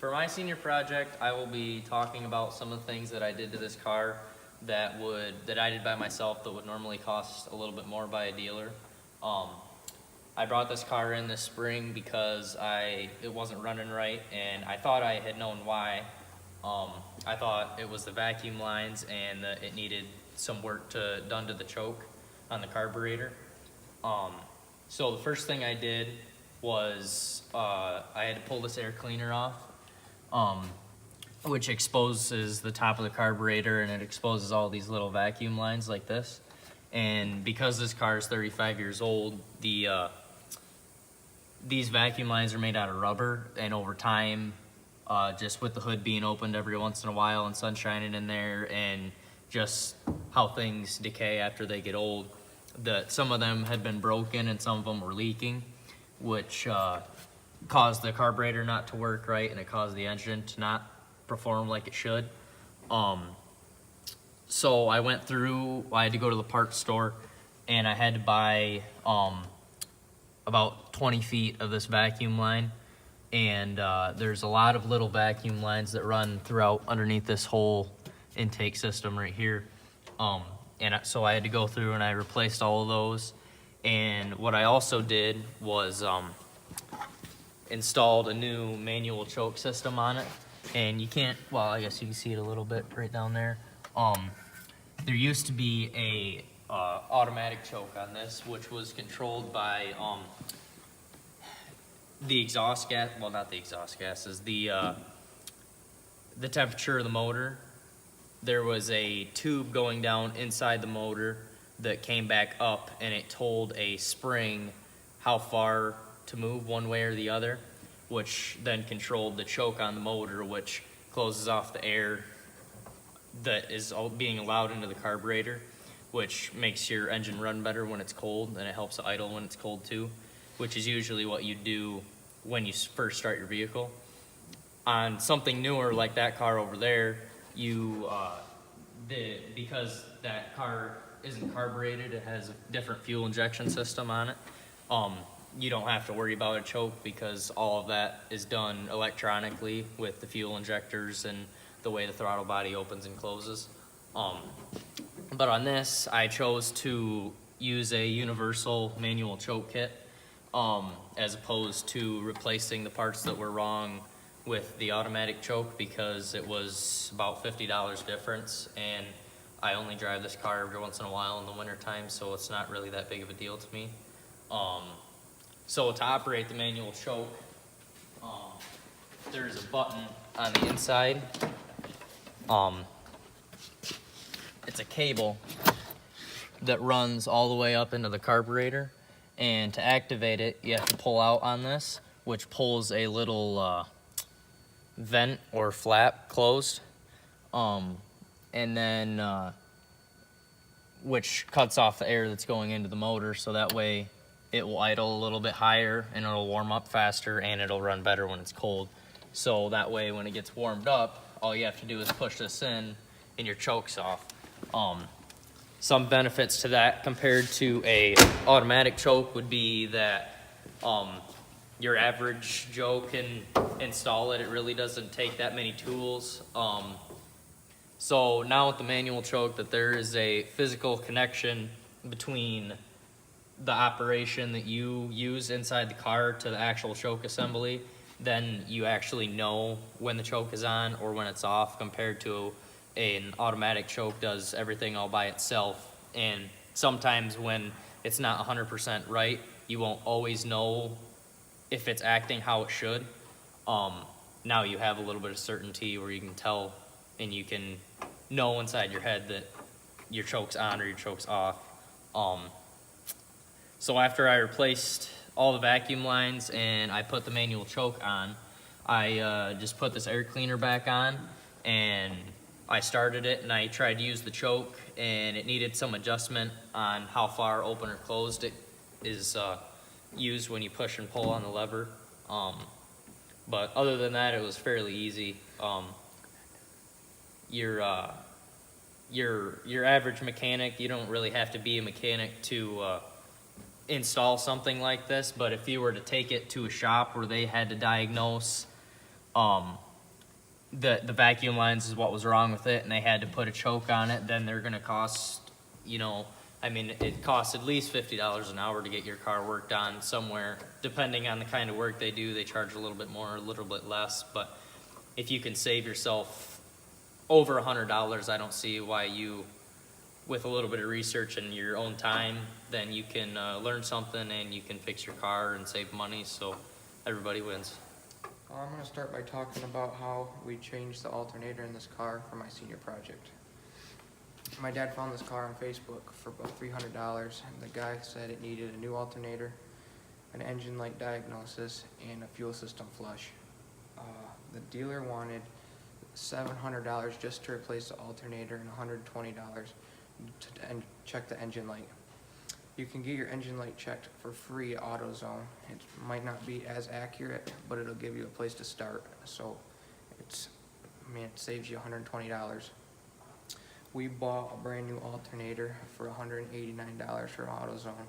For my senior project, I will be talking about some of the things that I did to this car that I did by myself that would normally cost a little bit more by a dealer. I brought this car in this spring because it wasn't running right, and I thought I had known why. I thought it was the vacuum lines and that it needed some work done to the choke on the carburetor. So the first thing I did was I had to pull this air cleaner off, which exposes the top of the carburetor, and it exposes all these little vacuum lines like this. And because this car is 35 years old, these vacuum lines are made out of rubber, and over time, just with the hood being opened every once in a while and sun shining in there, and just how things decay after they get old, that some of them had been broken and some of them were leaking, which caused the carburetor not to work right, and it caused the engine to not perform like it should. So I had to go to the parts store, and I had to buy about 20 feet of this vacuum line. And there's a lot of little vacuum lines that run throughout underneath this whole intake system right here. So I had to go through and I replaced all of those. And what I also did was installed a new manual choke system on it. And I guess you can see it a little bit right down there. There used to be a automatic choke on this, which was controlled by the exhaust gas, well, not the exhaust gases, the temperature of the motor. There was a tube going down inside the motor that came back up, and it told a spring how far to move one way or the other, which then controlled the choke on the motor, which closes off the air that is being allowed into the carburetor, which makes your engine run better when it's cold, and it helps it idle when it's cold too, which is usually what you do when you first start your vehicle. On something newer like that car over there, because that car isn't carbureted, it has a different fuel injection system on it. You don't have to worry about a choke because all of that is done electronically with the fuel injectors and the way the throttle body opens and closes. But on this, I chose to use a universal manual choke kit, as opposed to replacing the parts that were wrong with the automatic choke, because it was about $50 difference, and I only drive this car every once in a while in the winter time, so it's not really that big of a deal to me. So to operate the manual choke, there's a button on the inside. It's a cable that runs all the way up into the carburetor, and to activate it, you have to pull out on this, which pulls a little vent or flap closed, and then which cuts off the air that's going into the motor, so that way it will idle a little bit higher and it'll warm up faster and it'll run better when it's cold. So that way when it gets warmed up, all you have to do is push this in and your choke's off. Some benefits to that compared to a automatic choke would be that your average Joe can install it. It really doesn't take that many tools. So now with the manual choke, that there is a physical connection between the operation that you use inside the car to the actual choke assembly, then you actually know when the choke is on or when it's off, compared to an automatic choke does everything all by itself. And sometimes when it's not 100% right, you won't always know if it's acting how it should. Now you have a little bit of certainty where you can tell and you can know inside your head that your choke's on or your choke's off. So after I replaced all the vacuum lines and I put the manual choke on, I just put this air cleaner back on, and I started it and I tried to use the choke, and it needed some adjustment on how far open or closed it is used when you push and pull on the lever. But other than that, it was fairly easy. Your average mechanic, you don't really have to be a mechanic to install something like this, but if you were to take it to a shop where they had to diagnose the vacuum lines is what was wrong with it, and they had to put a choke on it. Then they're gonna cost, you know, I mean, it costs at least $50 an hour to get your car worked on somewhere. Depending on the kind of work they do, they charge a little bit more, a little bit less. But if you can save yourself over $100, I don't see why you, with a little bit of research and your own time, then you can learn something and you can fix your car and save money. So everybody wins. I'm going to start by talking about how we changed the alternator in this car for my senior project. My dad found this car on Facebook for about $300, and the guy said it needed a new alternator, an engine light diagnosis, and a fuel system flush. The dealer wanted $700 just to replace the alternator and $120 to check the engine light. You can get your engine light checked for free at AutoZone. It might not be as accurate, but it'll give you a place to start. So it saves you $120. We bought a brand new alternator for $189 from AutoZone.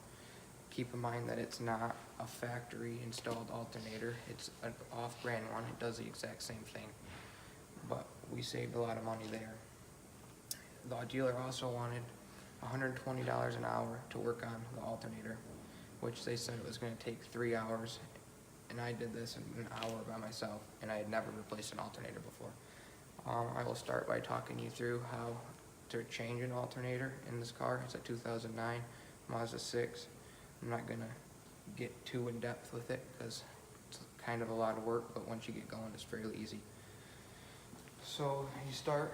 Keep in mind that it's not a factory installed alternator. It's an off-brand one. It does the exact same thing, but we saved a lot of money there. The dealer also wanted $120 an hour to work on the alternator, which they said it was going to take 3 hours, and I did this in an hour by myself, and I had never replaced an alternator before. I will start by talking you through how to change an alternator in this car. It's a 2009 Mazda 6. I'm not going to get too in depth with it because it's kind of a lot of work, but once you get going, it's fairly easy. So you start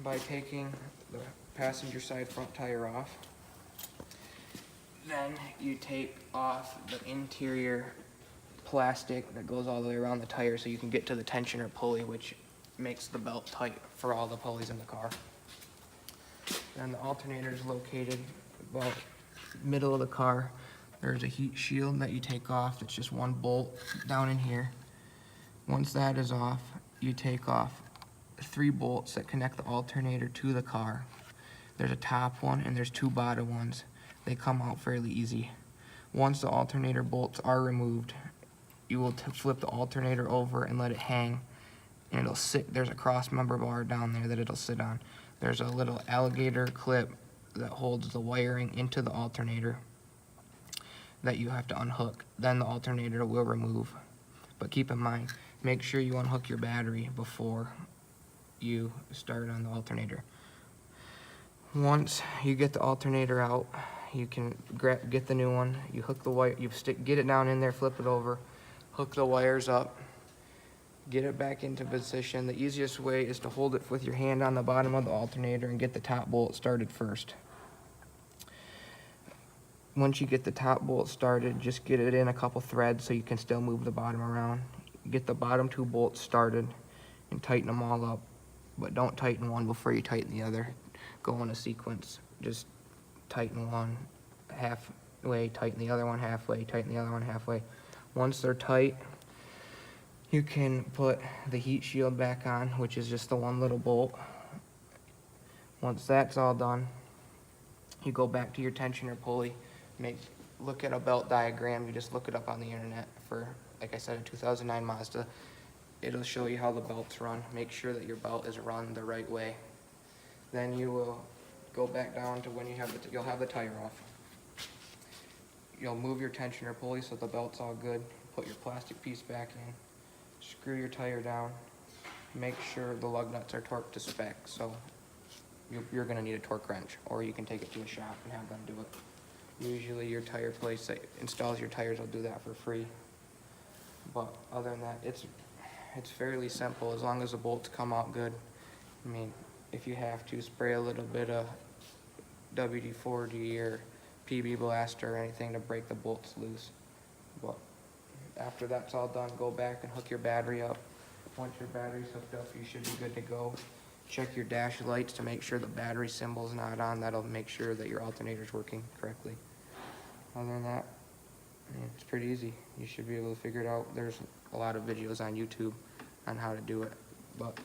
by taking the passenger side front tire off. Then you tape off the interior plastic that goes all the way around the tire so you can get to the tensioner pulley, which makes the belt tight for all the pulleys in the car. Then the alternator is located about middle of the car. There's a heat shield that you take off. It's just one bolt down in here. Once that is off, you take off 3 bolts that connect the alternator to the car. There's a top one and there's 2 bottom ones. They come out fairly easy. Once the alternator bolts are removed, you will flip the alternator over and let it hang, and it'll sit. There's a cross member bar down there that it'll sit on. There's a little alligator clip that holds the wiring into the alternator that you have to unhook. Then the alternator will remove. But keep in mind, make sure you unhook your battery before you start on the alternator. Once you get the alternator out, you can get the new one. You hook the wire. Get it down in there, flip it over, hook the wires up, get it back into position. The easiest way is to hold it with your hand on the bottom of the alternator and get the top bolt started first. Once you get the top bolt started, just get it in a couple threads so you can still move the bottom around. Get the bottom 2 bolts started and tighten them all up, but don't tighten one before you tighten the other. Go in a sequence. Just tighten one halfway, tighten the other one halfway, tighten the other one halfway. Once they're tight, you can put the heat shield back on, which is just the one little bolt. Once that's all done, you go back to your tensioner pulley. Look at a belt diagram. You just look it up on the internet for, like I said, a 2009 Mazda. It'll show you how the belts run. Make sure that your belt is run the right way. Then you will go back down to when you'll have the tire off. You'll move your tensioner pulley so the belt's all good. Put your plastic piece back in. Screw your tire down. Make sure the lug nuts are torqued to spec. So you're going to need a torque wrench, or you can take it to a shop and have them do it. Usually your tire place that installs your tires will do that for free. But other than that, it's fairly simple as long as the bolts come out good. I mean, if you have to, spray a little bit of WD-40 or PB Blaster or anything to break the bolts loose. But after that's all done, go back and hook your battery up. Once your battery's hooked up, you should be good to go. Check your dash lights to make sure the battery symbol's not on. That'll make sure that your alternator's working correctly. Other than that, it's pretty easy. You should be able to figure it out. There's a lot of videos on YouTube on how to do it. But